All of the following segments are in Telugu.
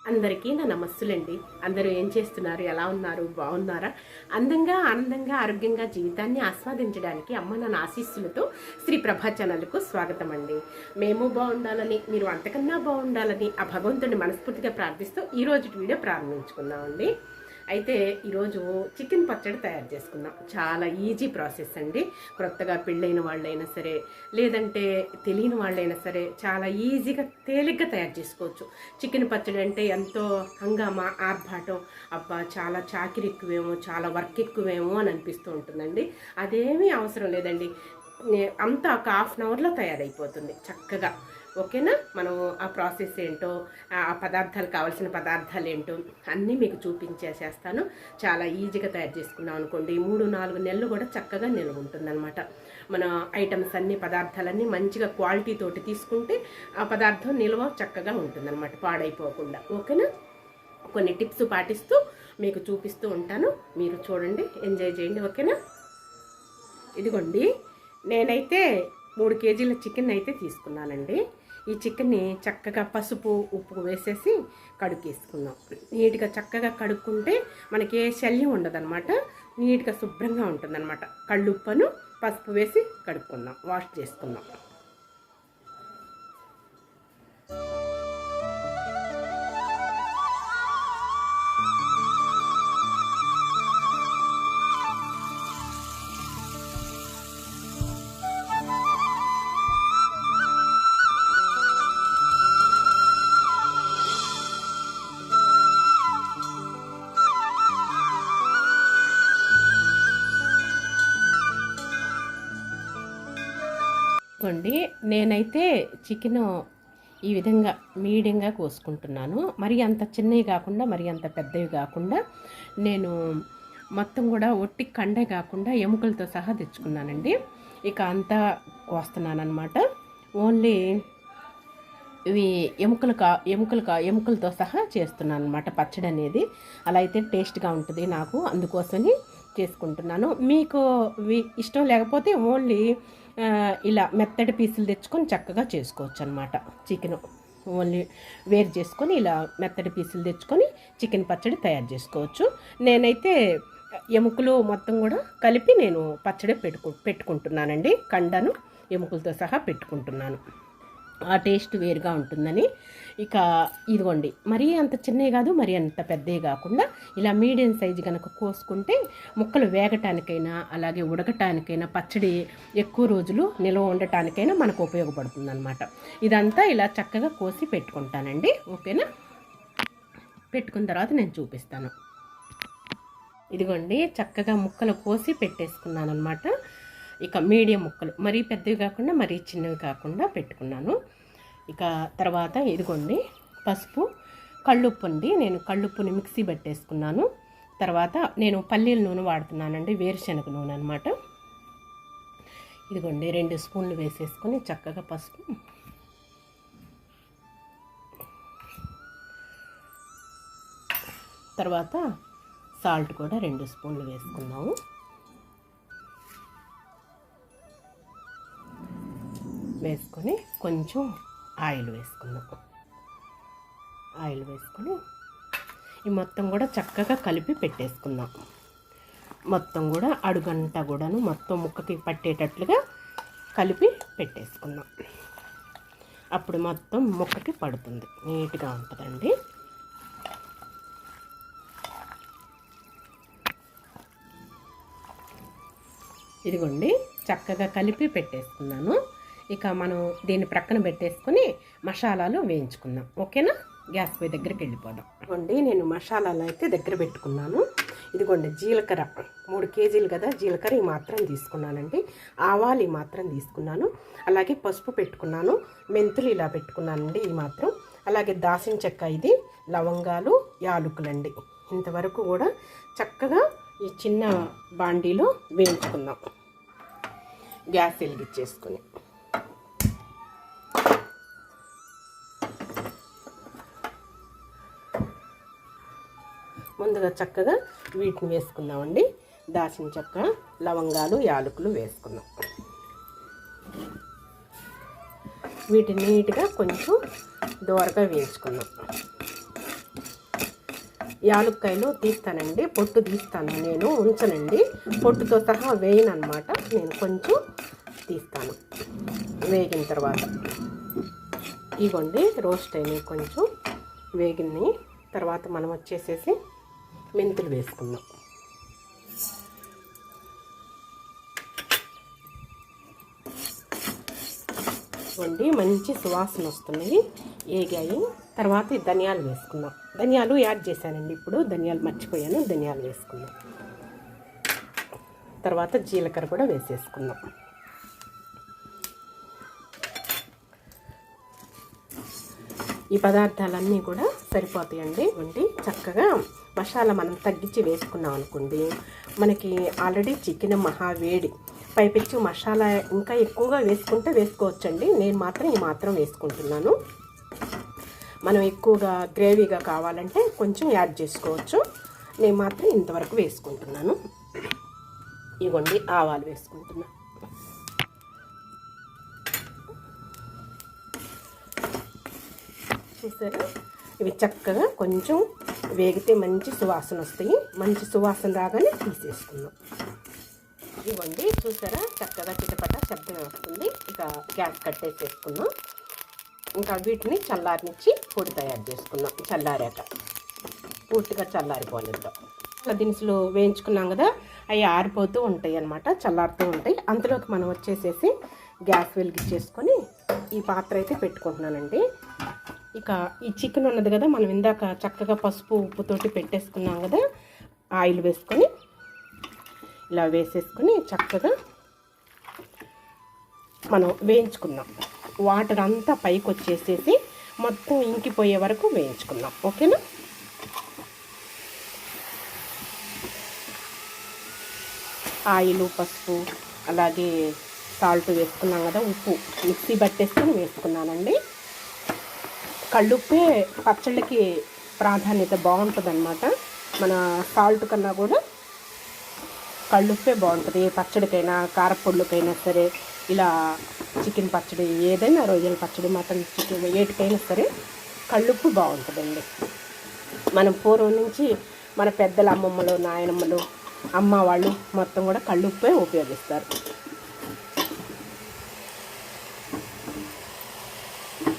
అందరికీ నా నమస్సులండి. అందరూ ఏం చేస్తున్నారు, ఎలా ఉన్నారు, బాగున్నారా? అందంగా ఆనందంగా ఆరోగ్యంగా జీవితాన్ని ఆస్వాదించడానికి అమ్మ నాన్న ఆశీస్సులతో శ్రీ ప్రభా ఛానల్కు స్వాగతం అండి. మేము బాగుండాలని, మీరు అంతకన్నా బాగుండాలని ఆ భగవంతుడిని మనస్ఫూర్తిగా ప్రార్థిస్తూ ఈరోజు వీడియో ప్రారంభించుకుందామండి. అయితే ఈరోజు చికెన్ పచ్చడి తయారు చేసుకుందాం. చాలా ఈజీ ప్రాసెస్ అండి. కొత్తగా పెళ్ళైన వాళ్ళైనా సరే, లేదంటే తెలియని వాళ్ళైనా సరే చాలా ఈజీగా తేలిగ్గా తయారు చేసుకోవచ్చు. చికెన్ పచ్చడి అంటే ఎంతో హంగామా, ఆర్భాటం, అబ్బా చాలా చాకిరి ఎక్కువేమో, చాలా వర్క్ ఎక్కువేమో అని అనిపిస్తూ ఉంటుందండి. అదేమీ అవసరం లేదండి. అంతా ఒక హాఫ్ అన్ అవర్లో తయారైపోతుంది చక్కగా. ఓకేనా? మనం ఆ ప్రాసెస్ ఏంటో, ఆ పదార్థాలు, కావాల్సిన పదార్థాలు ఏంటో అన్నీ మీకు చూపించేసేస్తాను. చాలా ఈజీగా తయారు చేసుకున్నాం అనుకోండి, 3-4 నెలలు కూడా చక్కగా నిల్వ ఉంటుందన్నమాట. మన ఐటమ్స్ అన్ని, పదార్థాలన్నీ మంచిగా క్వాలిటీ తోటి తీసుకుంటే ఆ పదార్థం నిల్వ చక్కగా ఉంటుందన్నమాట, పాడైపోకుండా. ఓకేనా? కొన్ని టిప్స్ పాటిస్తూ మీకు చూపిస్తూ ఉంటాను. మీరు చూడండి, ఎంజాయ్ చేయండి. ఓకేనా? ఇదిగోండి, నేనైతే 3 కేజీల చికెన్ అయితే తీసుకున్నానండి. ఈ చికెన్ని చక్కగా పసుపు, ఉప్పు వేసేసి కడుక్కేసుకుందాం. నీట్గా చక్కగా కడుక్కుంటే మనకి ఏ శల్యం ఉండదన్నమాట. నీట్గా శుభ్రంగా ఉంటుందన్నమాట. కళ్ళుప్పను పసుపు వేసి కడుక్కుందాం, వాష్ చేసుకుందాం. నేనైతే చికెన్ ఈ విధంగా మీడియంగా కోసుకుంటున్నాను. మరి అంత చిన్నవి కాకుండా, మరి అంత పెద్దవి కాకుండా. నేను మొత్తం కూడా ఒట్టి కండే కాకుండా ఎముకలతో సహా తెచ్చుకున్నానండి. ఇక అంతా కోస్తున్నాను అనమాట. ఓన్లీ ఇవి ఎముకలతో సహా చేస్తున్నాను అనమాట పచ్చడి అనేది. అలా అయితే టేస్ట్గా ఉంటుంది నాకు, అందుకోసమని చేసుకుంటున్నాను. మీకు ఇష్టం లేకపోతే ఓన్లీ ఇలా మెత్తడి పీసులు తెచ్చుకొని చక్కగా చేసుకోవచ్చు అనమాట. చికెన్ ఓన్లీ వేరు చేసుకొని ఇలా మెత్తడి పీసులు తెచ్చుకొని చికెన్ పచ్చడి తయారు చేసుకోవచ్చు. నేనైతే ఎముకలు మొత్తం కూడా కలిపి నేను పచ్చడి పెట్టుకుంటున్నానండి. కండను ఎముకలతో సహా పెట్టుకుంటున్నాను, ఆ టేస్ట్ వేరుగా ఉంటుందని. ఇక ఇదిగోండి, మరీ అంత చిన్నవి కాదు, మరీ అంత పెద్దవి కాకుండా ఇలా మీడియం సైజు కనుక కోసుకుంటే ముక్కలు వేగటానికైనా, అలాగే ఉడకటానికైనా, పచ్చడి ఎక్కువ రోజులు నిల్వ ఉండటానికైనా మనకు ఉపయోగపడుతుంది అనమాట. ఇదంతా ఇలా చక్కగా కోసి పెట్టుకుంటానండి. ఓకేనా? పెట్టుకున్న తర్వాత నేను చూపిస్తాను. ఇదిగోండి, చక్కగా ముక్కలు కోసి పెట్టేసుకున్నాను అనమాట. ఇక మీడియం ముక్కలు, మరీ పెద్దవి కాకుండా మరీ చిన్నవి కాకుండా పెట్టుకున్నాను. ఇక తర్వాత ఇదిగోండి పసుపు, కళ్ళుప్పు అండి. నేను కళ్ళుప్పుని మిక్సీ పెట్టేసుకున్నాను. తర్వాత నేను పల్లీల నూనె వాడుతున్నానండి, వేరుశనగ నూనె అనమాట. ఇదిగోండి 2 స్పూన్లు వేసేసుకొని చక్కగా పసుపు, తర్వాత సాల్ట్ కూడా 2 స్పూన్లు వేసుకున్నాము. వేసుకొని కొంచెం ఆయిల్ వేసుకుందాం. ఆయిల్ వేసుకొని ఈ మొత్తం కూడా చక్కగా కలిపి పెట్టేసుకుందాం. మొత్తం కూడా అడుగంట కూడాను మొత్తం ముక్కకి పట్టేటట్లుగా కలిపి పెట్టేసుకుందాం. అప్పుడు మొత్తం ముక్కకి పడుతుంది, నీట్గా ఉంటుందండి. ఇదిగోండి, చక్కగా కలిపి పెట్టేసుకున్నాను. ఇక మనం దీన్ని ప్రక్కన పెట్టేసుకొని మసాలాలు వేయించుకుందాం. ఓకేనా? గ్యాస్ పొయ్యి దగ్గరికి వెళ్ళిపోదాం. ఇదిగోండి, నేను మసాలాలు అయితే దగ్గర పెట్టుకున్నాను. ఇదిగోండి జీలకర్ర 3 కేజీలు కదా, జీలకర్ర ఈ మాత్రం తీసుకున్నానండి. ఆవాలు ఈ మాత్రం తీసుకున్నాను. అలాగే పసుపు పెట్టుకున్నాను. మెంతులు ఇలా పెట్టుకున్నానండి ఈ మాత్రం. అలాగే దాల్చిన చెక్క, ఇది లవంగాలు, యాలకులండి. ఇంతవరకు కూడా చక్కగా ఈ చిన్న బాండీలో వేయించుకుందాం, గ్యాస్ వెలిగించేసుకొని. ముందుగా చక్కగా వీటిని వేసుకుందామండి. దాల్చిన చెక్క, లవంగాలు, యాలకులు వేసుకుందాం. వీటిని నీట్గా కొంచెం దోరగా వేయించుకుందాం. యాలుక్కాయలు తీస్తానండి, పొట్టు తీస్తాను, నేను ఉంచనండి, పొట్టుతో సహా వేయను అనమాట. నేను కొంచెం తీస్తాను వేగిన తర్వాత. ఇవ్వండి రోస్ట్ అయినాయి, కొంచెం వేగినాయి. తర్వాత మనం వచ్చేసేసి మెంతులు వేసుకుందాం. ఇవ్వండి మంచి సువాసన వస్తున్నాయి, ఏగాయి. తర్వాత ధనియాలు వేసుకుందాం. ధనియాలు యాడ్ చేశానండి, ఇప్పుడు ధనియాలు మర్చిపోయాను, ధనియాలు వేసుకుందాం. తర్వాత జీలకర్ర కూడా వేసేసుకుందాం. ఈ పదార్థాలన్నీ కూడా సరిపోతాయండి. వండి చక్కగా మసాలా మనం తగ్గించి వేసుకున్నాం అనుకోండి, మనకి ఆల్రెడీ చికెన్ మహావేడి, పైపెచ్చు మసాలా ఇంకా ఎక్కువగా వేసుకుంటే వేసుకోవచ్చండి. నేను మాత్రం ఈ మాత్రం వేసుకుంటున్నాను. మనం ఎక్కువగా గ్రేవీగా కావాలంటే కొంచెం యాడ్ చేసుకోవచ్చు. నేను మాత్రం ఇంతవరకు వేసుకుంటున్నాను. ఇవ్వండి ఆవాలు వేసుకుంటున్నాను. చూసారా, ఇవి చక్కగా కొంచెం వేగితే మంచి సువాసన వస్తాయి. మంచి సువాసన రాగానే తీసేసుకుందాం. ఇవ్వండి చూసారా, చక్కగా చిటపట శబ్దం వస్తుంది. ఇక గ్యాస్ కట్టేసేసుకుందాం. ఇంకా వీటిని చల్లారనిచ్చి పొడి తయారు చేసుకుందాం. చల్లారాక పూర్తిగా చల్లారిపోనిద్దాం. దినుసులు వేయించుకున్నాం కదా, అవి ఆరిపోతూ ఉంటాయి అన్నమాట, చల్లారుతూ ఉంటాయి. అంతలోకి మనం వచ్చేసేసి గ్యాస్ వెలిగించేసుకొని ఈ పాత్ర అయితే పెట్టుకుంటున్నానండి. ఇక ఈ చికెన్ ఉన్నది కదా, మనం ఇందాక చక్కగా పసుపు ఉప్పుతోటి పెట్టేసుకున్నాం కదా, ఆయిల్ వేసుకొని ఇలా వేసేసుకొని చక్కగా మనం వేయించుకుందాం. వాటర్ అంతా పైకి వచ్చేసేసి మొత్తం ఇంకిపోయే వరకు వేయించుకుందాం. ఓకేనా? ఆయిల్, పసుపు, అలాగే సాల్ట్ వేసుకున్నాం కదా, ఉప్పు మిక్సీ పట్టేసుకొని వేసుకున్నానండి. కళ్ళుప్పే పచ్చళ్ళకి ప్రాధాన్యత బాగుంటుంది అన్నమాట. మన సాల్ట్ కన్నా కూడా కళ్ళుప్పే బాగుంటుంది. ఏ పచ్చడికైనా, కారపొళ్ళకైనా సరే, ఇలా చికెన్ పచ్చడి, ఏదైనా రొయ్యల పచ్చడి, మటన్, చికెన్ ఏటికైనా సరే కళ్ళుప్పు బాగుంటుందండి. మనం పూర్వం నుంచి మన పెద్దల అమ్మమ్మలు, నాయనమ్మలు, అమ్మ వాళ్ళు మొత్తం కూడా కళ్ళుప్పే ఉపయోగిస్తారు.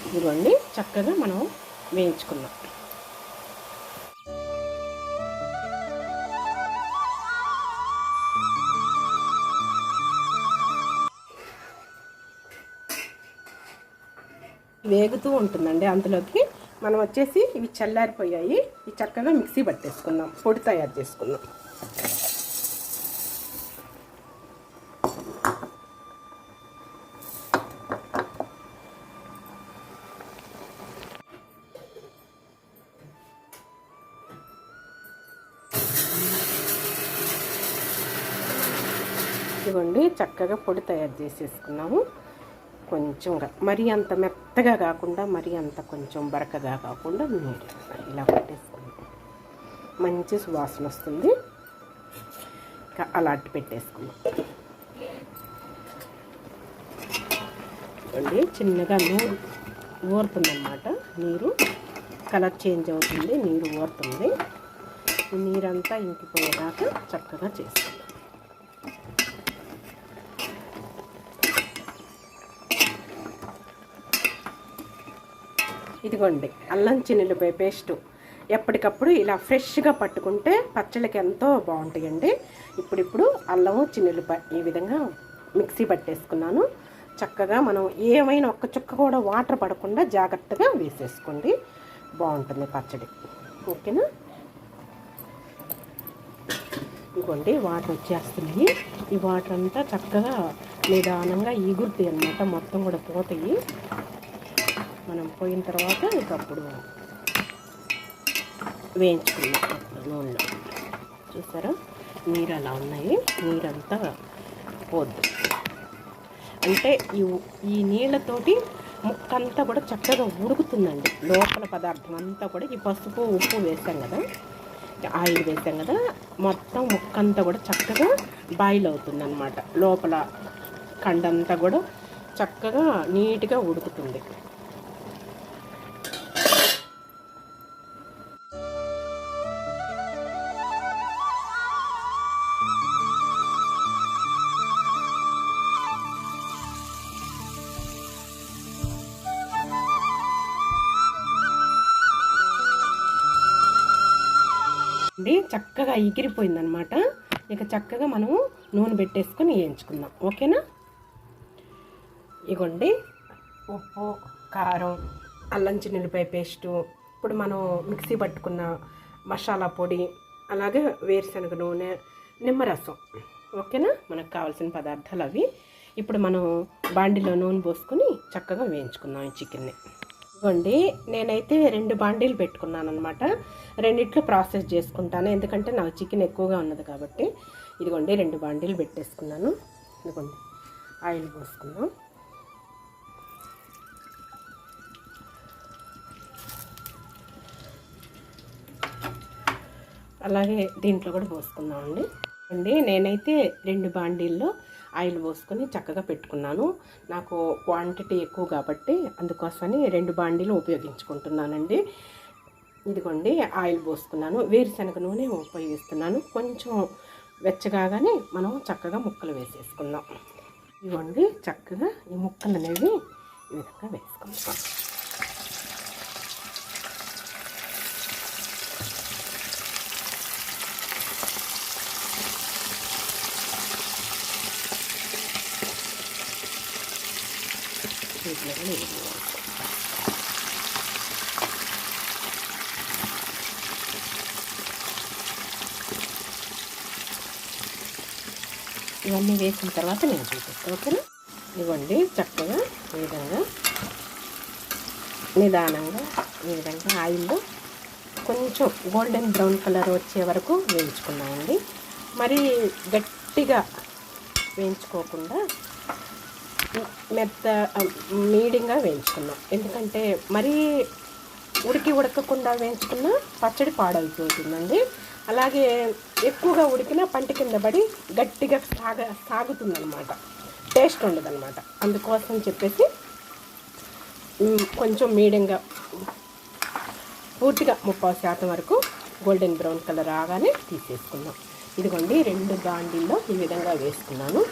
ఇదిగోండి చక్కగా మనం వేయించుకున్నాం. వేగుతూ ఉంటుందండి. అంతలోకి మనం వచ్చేసి ఇవి చల్లారిపోయాయి, ఇవి చక్కగా మిక్సీ పట్టేసుకుందాం, పొడి తయారు చేసుకుందాం. ఇదిగోండి చక్కగా పొడి తయారు చేసేసుకున్నాము. కొంచెంగా మరీ అంత మెత్తగా కాకుండా, మరీ అంత కొంచెం బరకగా కాకుండా ఇలా పెట్టేసుకుందాం. మంచి సువాసన వస్తుంది. అలా అట్టు పెట్టేసుకుందాం. అండి చిన్నగా ఊరుతుందన్నమాట, నీరు కలర్ చేంజ్ అవుతుంది, నీరు ఊరుతుంది. నీరంతా ఇంకిపోయేదాకా చక్కగా చేసుకుందాం. ఇదిగోండి అల్లం చిన్నులపై పేస్టు ఎప్పటికప్పుడు ఇలా ఫ్రెష్గా పట్టుకుంటే పచ్చళ్ళకి ఎంతో బాగుంటాయండి. ఇప్పుడు అల్లము చిన్నులపై ఈ విధంగా మిక్సీ పట్టేసుకున్నాను. చక్కగా మనం ఏమైనా ఒక్క చుక్క కూడా వాటర్ పడకుండా జాగ్రత్తగా వేసేసుకోండి, బాగుంటుంది పచ్చడి. ఓకేనా? ఇదిగోండి వాటర్ వచ్చేస్తున్నాయి. ఈ వాటర్ అంతా చక్కగా నిదానంగా ఎగురుతాయి అన్నమాట, మొత్తం కూడా పోతాయి. మనం పోయిన తర్వాత ఇంకప్పుడు వేయించుకున్నాం నూనెలో. చూసారా నీరు అలా ఉన్నాయి, నీరంతా పోద్దు. అంటే ఈ నీళ్ళతోటి ముక్కంతా కూడా చక్కగా ఉడుకుతుందండి. లోపల పదార్థం అంతా కూడా ఈ పసుపు ఉప్పు వేసాం కదా, ఆయిల్ వేసాం కదా, మొత్తం ముక్కంతా కూడా చక్కగా బాయిల్ అవుతుంది అన్నమాట. లోపల కండంతా కూడా చక్కగా నీట్గా ఉడుకుతుంది. ఇదిగోండి చక్కగా ఎగిరిపోయిందనమాట. ఇక చక్కగా మనము నూనె పెట్టేసుకొని వేయించుకుందాం. ఓకేనా? ఇదిగోండి ఉప్పు, కారం, అల్లం చిన్నులపాయ పేస్టు, ఇప్పుడు మనం మిక్సీ పట్టుకున్న మసాలా పొడి, అలాగే వేరుశనగ నూనె, నిమ్మరసం. ఓకేనా? మనకు కావాల్సిన పదార్థాలు అవి. ఇప్పుడు మనం బాండీలో నూనె పోసుకొని చక్కగా వేయించుకుందాం ఈ చికెన్ని. ఇదిగోండి నేనైతే 2 బాండీలు పెట్టుకున్నాను అనమాట. రెండిట్లో ప్రాసెస్ చేసుకుంటాను, ఎందుకంటే నాకు చికెన్ ఎక్కువగా ఉన్నది కాబట్టి. ఇదిగోండి 2 బాండీలు పెట్టేసుకున్నాను. ఇదిగోండి ఆయిల్ పోసుకుందాం. అలాగే దీంట్లో కూడా పోసుకుందామండి. నేనైతే 2 బాండీల్లో ఆయిల్ పోసుకొని చక్కగా పెట్టుకున్నాను. నాకు క్వాంటిటీ ఎక్కువ కాబట్టి అందుకోసమని 2 బాండీలు ఉపయోగించుకుంటున్నానండి. ఇదిగోండి ఆయిల్ పోసుకున్నాను. వేరుశనగ నూనె ఉపయోగిస్తున్నాను. కొంచెం వెచ్చగానే మనం చక్కగా ముక్కలు వేసేసుకుందాం. ఇదిగోండి చక్కగా ఈ ముక్కలు అనేవి ఈ విధంగా వేసుకుందాం. ఇవన్నీ వేసిన తర్వాత నేను చూపిస్తాను. ఓకేనా? ఇవ్వండి చక్కగా ఈ విధంగా నిదానంగా ఈ విధంగా ఆయిల్లో కొంచెం గోల్డెన్ బ్రౌన్ కలర్ వచ్చే వరకు వేయించుకున్నామండి. మరీ గట్టిగా వేయించుకోకుండా మీడియంగా వేయించుకున్నాం. ఎందుకంటే మరీ ఉడకకుండా వేయించుకున్న పచ్చడి పాడైపోతుందండి. అలాగే ఎక్కువగా ఉడికినా పంట కింద పడి గట్టిగా సాగుతుందన్నమాట, టేస్ట్ ఉండదన్నమాట. అందుకోసం చెప్పేసి కొంచెం మీడియంగా పూర్తిగా 30% వరకు గోల్డెన్ బ్రౌన్ కలర్ రాగానే తీసేసుకుందాం. ఇదిగోండి 2 బాండీల్లో ఈ విధంగా వేసుకున్నాను.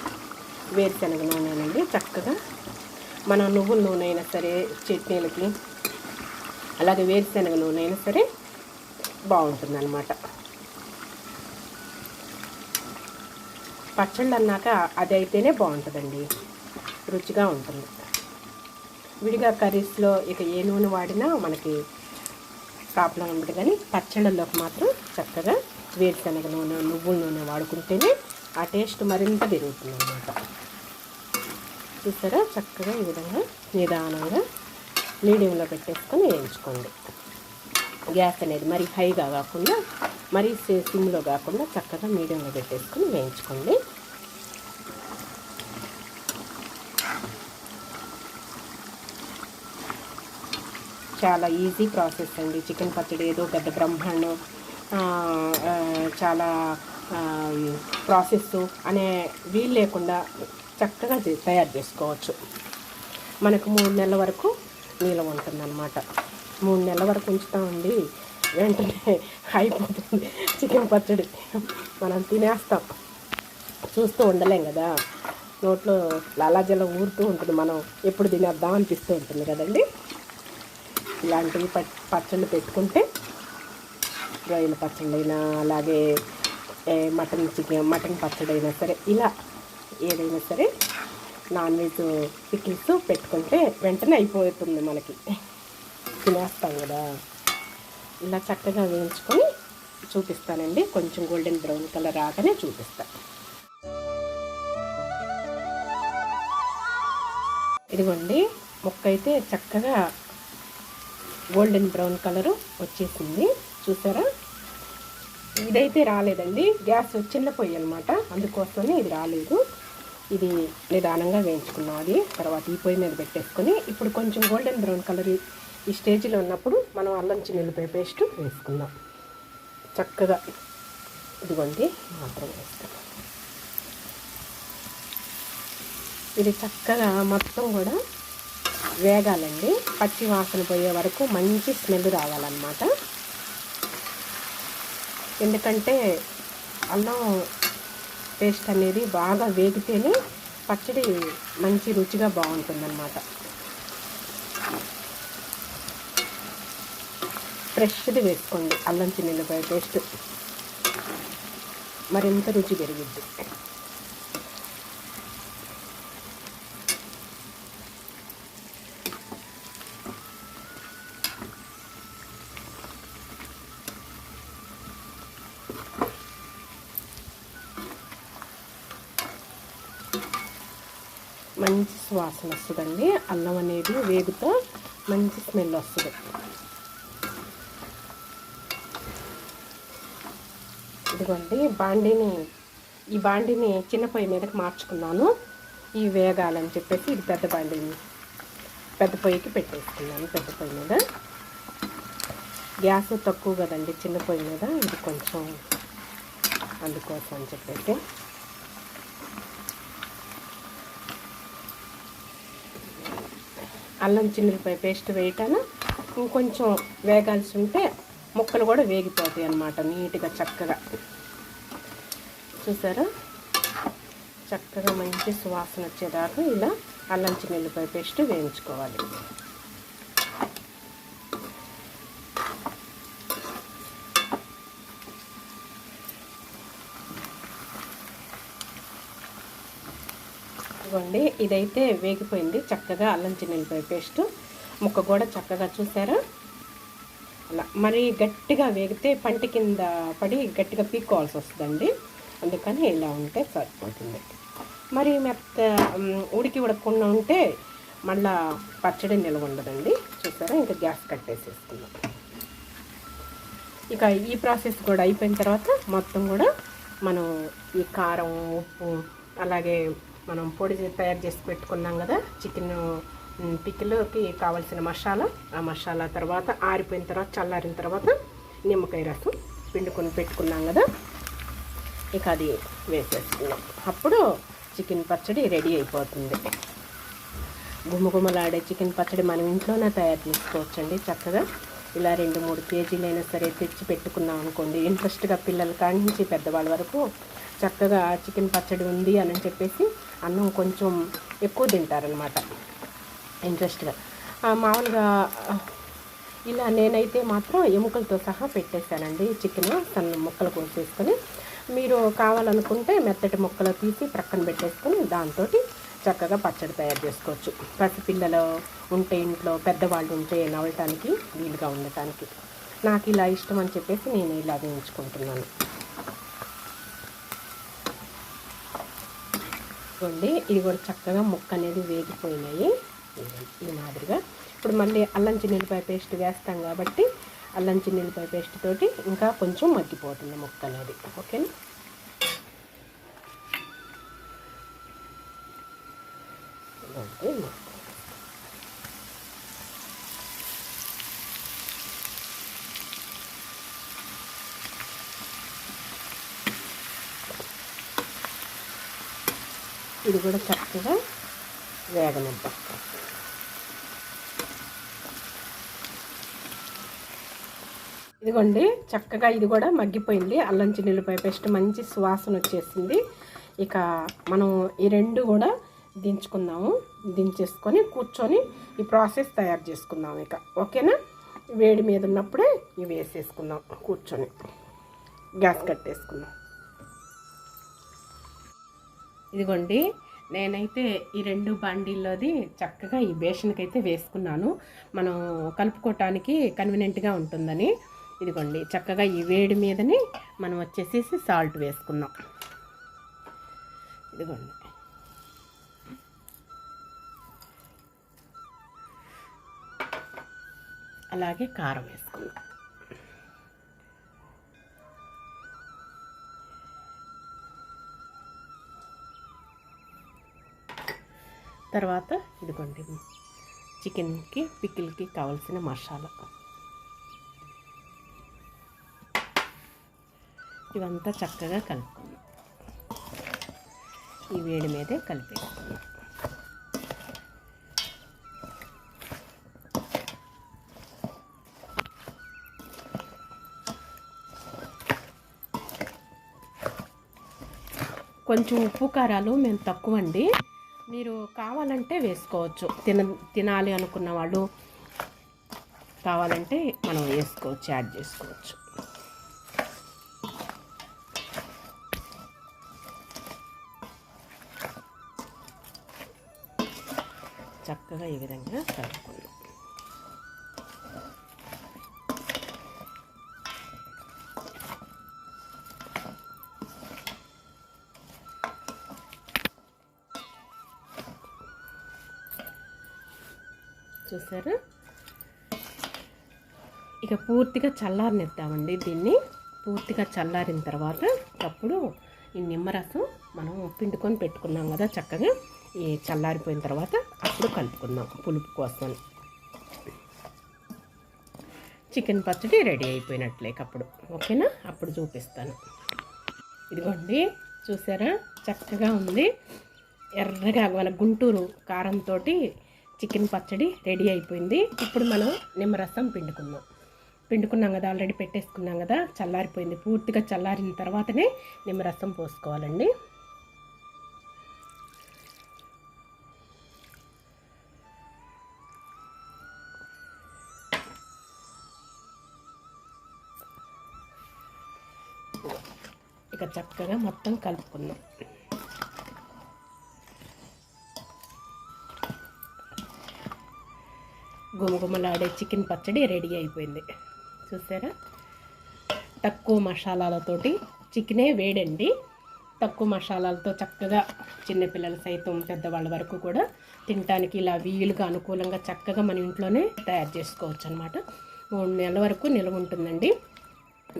వేరుశనగ నూనెనండి. చక్కగా మనం నువ్వుల నూనె అయినా సరే చట్నీలకి, అలాగే వేరుశనగ నూనె అయినా సరే బాగుంటుంది అన్నమాట. పచ్చళ్ళు అన్నాక అది అయితేనే బాగుంటుందండి, రుచిగా ఉంటుంది. విడిగా కర్రీస్లో ఇక ఏ నూనె వాడినా మనకి ప్రాబ్లం ఉండదు, కానీ పచ్చళ్ళలోకి మాత్రం చక్కగా వేరుశనగ నూనె, నువ్వుల నూనె వాడుకుంటేనే ఆ టేస్ట్ మరింత పెరుగుతుంది అన్నమాట. చూసారా? చక్కగా ఈ విధంగా నిదానంగా మీడియంలో పెట్టేసుకొని వేయించుకోండి. గ్యాస్ అనేది మరి హైగా కాకుండా మరీ సిమ్లో కాకుండా చక్కగా మీడియంలో పెట్టేసుకొని వేయించుకోండి. చాలా ఈజీ ప్రాసెస్ అండి చికెన్ పచ్చడి. ఏదో పెద్ద బ్రహ్మాండం చాలా ప్రాసెస్ అనే వీలు లేకుండా చక్కగా తయారు చేసుకోవచ్చు. మనకు 3 నెలల వరకు నిల్వ ఉంటుందన్నమాట. 3 నెలల వరకు ఉంచుతామండి, వెంటనే అయిపోతుంది చికెన్ పచ్చడి. మనం తినేస్తాం, చూస్తూ ఉండలేం కదా, నోట్లో లాలాజలం ఊరుతూ ఉంటుంది. మనం ఎప్పుడు తినేద్దాం అనిపిస్తూ ఉంటుంది కదండి. ఇలాంటివి పచ్చళ్ళు పెట్టుకుంటే రొయ్యల పచ్చళ్ళైనా, అలాగే మటన్ పచ్చడి అయినా సరే, ఇలా ఏదైనా సరే నాన్ వెజ్ పికిల్స్ పెట్టుకుంటే వెంటనే అయిపోతుంది, మనకి తినేస్తాం కదా. ఇలా చక్కగా వేయించుకొని చూపిస్తానండి. కొంచెం గోల్డెన్ బ్రౌన్ కలర్ రాగానే చూపిస్తాను. ఇదిగోండి ముక్క అయితే చక్కగా గోల్డెన్ బ్రౌన్ కలరు వచ్చేసింది, చూసారా? ఇదైతే రాలేదండి, గ్యాస్ చిన్న పొయ్యి అనమాట, అందుకోసమే ఇది రాలేదు. ఇది నిదానంగా వేయించుకున్నాం. అది తర్వాత ఈ పొయ్యి మీద పెట్టేసుకొని ఇప్పుడు కొంచెం గోల్డెన్ బ్రౌన్ కలర్ ఈ స్టేజ్లో ఉన్నప్పుడు మనం అల్లం చిన్నులపాయ పేస్ట్ వేసుకుందాం. చక్కగా ఇదిగోండి మాత్రం వేస్తాం. ఇది చక్కగా మొత్తం కూడా వేగాలండి, పచ్చి వాసన పోయే వరకు మంచి స్మెల్ రావాలన్నమాట. ఎందుకంటే అల్లం పేస్ట్ అనేది బాగా వేగితేనే పచ్చడి మంచి రుచిగా బాగుంటుందన్నమాట. ఫ్రెష్ది వేసుకోండి అల్లం చిన్నులపాయ పేస్ట్, మరింత రుచి పెరిగిద్ది. మంచి సువాసన వస్తుందండి. అల్లం అనేది వేగుతో మంచి స్మెల్ వస్తుంది. ఇదిగోండి ఈ బాండిని చిన్న పొయ్యి మీదకి మార్చుకున్నాను. ఈ వేగాలని చెప్పేసి ఇది పెద్ద పొయ్యికి పెట్టేసుకున్నాను. పెద్ద పొయ్యి మీద గ్యాస్ తక్కువ కదండి చిన్న పొయ్యి మీద, ఇది కొంచెం అందుకోసం అని చెప్పేసి అల్లం చిన్నులపై పేస్ట్ వేయటాను ఇంకొంచెం వేగాల్సి ఉంటే ముక్కలు కూడా వేగిపోతాయి అన్నమాట నీట్గా చక్కగా. చూసారా, చక్కగా మంచి సువాసన వచ్చేదాకా ఇలా అల్లం చిన్నులపై పేస్ట్ వేయించుకోవాలి. ఇదిగోండి, ఇదైతే వేగిపోయింది చక్కగా. అల్లం చిన్నులపై పేస్ట్ ముక్క కూడా చక్కగా చూసారా, అలా మరీ గట్టిగా వేగితే పంట కింద పడి గట్టిగా పీక్కోవాల్సి వస్తుందండి. అందుకని ఇలా ఉంటే సరిపోతుంది. మరి మెత్త ఉడకకుండా ఉంటే మళ్ళా పచ్చడి నిల్వ ఉండదండి. చూసారా, ఇంకా గ్యాస్ కట్టేసేసుకున్నాం. ఇక ఈ ప్రాసెస్ కూడా అయిపోయిన తర్వాత మొత్తం కూడా మనం ఈ కారం, ఉప్పు, అలాగే మనం పొడి తయారు చేసి పెట్టుకున్నాం కదా చికెన్ పికిల్కి కావాల్సిన మసాలా, ఆ మసాలా తర్వాత ఆరిపోయిన తర్వాత చల్లారిన తర్వాత నిమ్మకాయ రసం పిండుకొని పెట్టుకున్నాం కదా, ఇక అది వేసేసుకున్నాం. అప్పుడు చికెన్ పచ్చడి రెడీ అయిపోతుంది. గుమ్మగుమ్మలాడే చికెన్ పచ్చడి మనం ఇంట్లోనే తయారు చేసుకోవచ్చండి చక్కగా. ఇలా 2-3 కేజీలైనా సరే తెచ్చి పెట్టుకున్నాం అనుకోండి, ఇంట్రెస్ట్గా పిల్లల కాడి నుంచి పెద్దవాళ్ళ వరకు చక్కగా చికెన్ పచ్చడి ఉంది అని చెప్పేసి అన్నం కొంచెం ఎక్కువ తింటారనమాట ఇంట్రెస్ట్గా. మామూలుగా ఇలా నేనైతే మాత్రం ఎముకలతో సహా పెట్టేశానండి చికెన్ సన్న ముక్కలు కోసేసుకొని. మీరు కావాలనుకుంటే మెత్తటి ముక్కలు తీసి ప్రక్కన పెట్టేసుకొని దాంతో చక్కగా పచ్చడి తయారు చేసుకోవచ్చు. పసిపిల్లలు ఉంటే ఇంట్లో, పెద్దవాళ్ళు ఉంటే నవ్వటానికి వీలుగా ఉండటానికి. నాకు ఇలా ఇష్టం అని చెప్పేసి నేను ఇలా వేయించుకుంటున్నాను. చూడండి, ఇది కూడా చక్కగా ముక్క అనేది వేగిపోయినాయి ఈ మాదిరిగా. ఇప్పుడు మళ్ళీ అల్లం చిన్నులపాయ పేస్ట్ వేస్తాం కాబట్టి అల్లం చిన్నులపాయ పేస్ట్ తోటి ఇంకా కొంచెం మగ్గిపోతుంది ముక్క అనేది. ఓకేనా, ఇది కూడా చక్కగా వేగనిద్దాం. ఇదిగోండి, చక్కగా ఇది కూడా మగ్గిపోయింది. అల్లం చిన్నులపాయ పేస్ట్ మంచి సువాసన వచ్చేసింది. ఇక మనం ఈ రెండు కూడా దించేసుకొని కూర్చొని ఈ ప్రాసెస్ తయారు చేసుకుందాం ఇక. ఓకేనా, వేడి మీద ఉన్నప్పుడే ఇవి వేసేసుకుందాం కూర్చొని. గ్యాస్ కట్టేసుకుందాం. ఇదిగోండి, నేనైతే ఈ 2 బాండీల్లోది చక్కగా ఈ బేషన్కి అయితే వేసుకున్నాను, మనం కలుపుకోవటానికి కన్వీనియంట్గా ఉంటుందని. ఇదిగోండి, చక్కగా ఈ వేడి మీదని మనం వచ్చేసేసి సాల్ట్ వేసుకున్నాం. ఇదిగోండి, అలాగే కారం వేసుకున్నాం. తర్వాత ఇదిగోండి చికెన్కి పికిల్కి కావాల్సిన మసాలా ఇవంతా చక్కగా కలుపుకున్నాం. ఈ వేడి మీదే కలిపేసుకున్నాం. కొంచెం ఉప్పు కారాలు మేము తక్కువ అండి, మీరు కావాలంటే వేసుకోవచ్చు. తినాలి అనుకున్న వాళ్ళు కావాలంటే మనం వేసుకోవచ్చు, యాడ్ చేసుకోవచ్చు. చక్కగా ఈ విధంగా కలుపుకుందాం. చూసారా, ఇక పూర్తిగా చల్లారనిద్దామండి. దీన్ని పూర్తిగా చల్లారిన తర్వాత అప్పుడు ఈ నిమ్మరసం మనం పిండుకొని పెట్టుకున్నాం కదా, చక్కగా ఈ చల్లారిపోయిన తర్వాత అప్పుడు కలుపుకుందాం పులుపు కోసం. చికెన్ పచ్చడి రెడీ అయిపోయినట్లే అప్పుడు. ఓకేనా, అప్పుడు చూపిస్తాను. ఇదిగోండి చూసారా, చక్కగా ఉంది. ఎర్రగా మన గుంటూరు కారంతో చికెన్ పచ్చడి రెడీ అయిపోయింది. ఇప్పుడు మనం నిమ్మరసం పిండుకున్నాం కదా, ఆల్రెడీ పెట్టేసుకున్నాం కదా, చల్లారిపోయింది. పూర్తిగా చల్లారిన తర్వాతనే నిమ్మరసం పోసుకోవాలండి. ఇక చక్కగా మొత్తం కలుపుకుందాం. గుమగుమలాడే చికెన్ పచ్చడి రెడీ అయిపోయింది. చూసారా, తక్కువ మసాలాలతోటి, చికెనే వేడండి, తక్కువ మసాలాలతో చక్కగా చిన్నపిల్లలు సైతం పెద్దవాళ్ళ వరకు కూడా తినడానికి ఇలా వీలుగా అనుకూలంగా చక్కగా మన ఇంట్లోనే తయారు చేసుకోవచ్చు అనమాట. 3 నెలల వరకు నిల్వ ఉంటుందండి.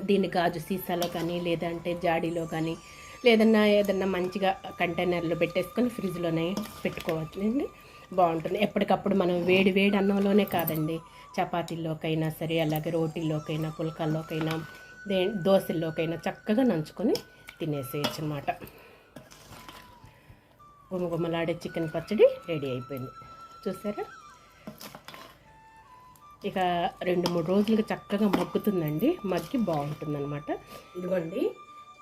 దీన్ని గాజు సీసాలో కానీ లేదంటే జాడీలో కానీ ఏదన్నా మంచిగా కంటైనర్లో పెట్టేసుకొని ఫ్రిడ్జ్లోనే పెట్టుకోవచ్చు అండి. బాగుంటుంది. ఎప్పటికప్పుడు మనం వేడి అన్నంలోనే కాదండి, చపాతీల్లోకైనా సరే, అలాగే రోటీల్లోకైనా, పుల్కాల్లోకైనా, దోశల్లోకైనా చక్కగా నంచుకొని తినేసేయచ్చు అనమాట. గుమగుమలాడే చికెన్ పచ్చడి రెడీ అయిపోయింది. చూసారా, ఇక 2-3 రోజులకి చక్కగా మగ్గుతుందండి, మగ్గి బాగుంటుందన్నమాట. ఇదిగోండి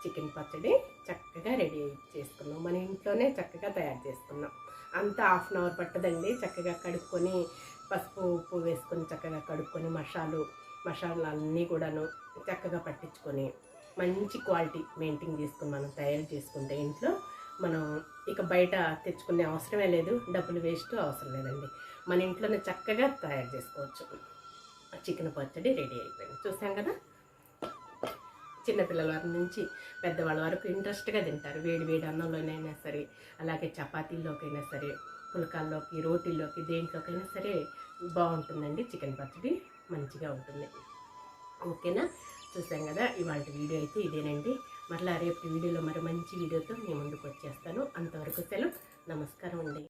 చికెన్ పచ్చడి చక్కగా రెడీ చేసుకున్నాం. మన ఇంట్లోనే చక్కగా తయారు చేసుకున్నాం. అంతా 1/2 అవర్ పట్టదండి. చక్కగా కడుక్కొని పసుపు ఉప్పు వేసుకొని చక్కగా కడుక్కొని మసాలా అన్నీ కూడాను చక్కగా పట్టించుకొని మంచి క్వాలిటీ మెయింటైన్ చేసుకుని మనం తయారు చేసుకుంటే ఇంట్లో మనం ఇక బయట తెచ్చుకునే అవసరమే లేదు, డబ్బులు వేస్ట్ అవసరం లేదండి. మన ఇంట్లోనే చక్కగా తయారు చేసుకోవచ్చు. చికెన్ పచ్చడి రెడీ అయిపోయింది. చూసాం కదా, చిన్నపిల్లల వరకు నుంచి పెద్దవాళ్ళ వరకు ఇంట్రెస్ట్గా తింటారు. వేడి అన్నంలోనైనా సరే, అలాగే చపాతీల్లోకైనా సరే, పుల్కాల్లోకి, రోటీల్లోకి, దేంట్లోకైనా సరే బాగుంటుందండి. చికెన్ పచ్చడి మంచిగా ఉంటుంది. ఓకేనా, చూసాం కదా, ఇవాళ వీడియో అయితే ఇదేనండి. మరలా రేపు వీడియోలో మరి మంచి వీడియోతో మీ ముందుకు వచ్చేస్తాను. అంతవరకు సెలవు, నమస్కారం అండి.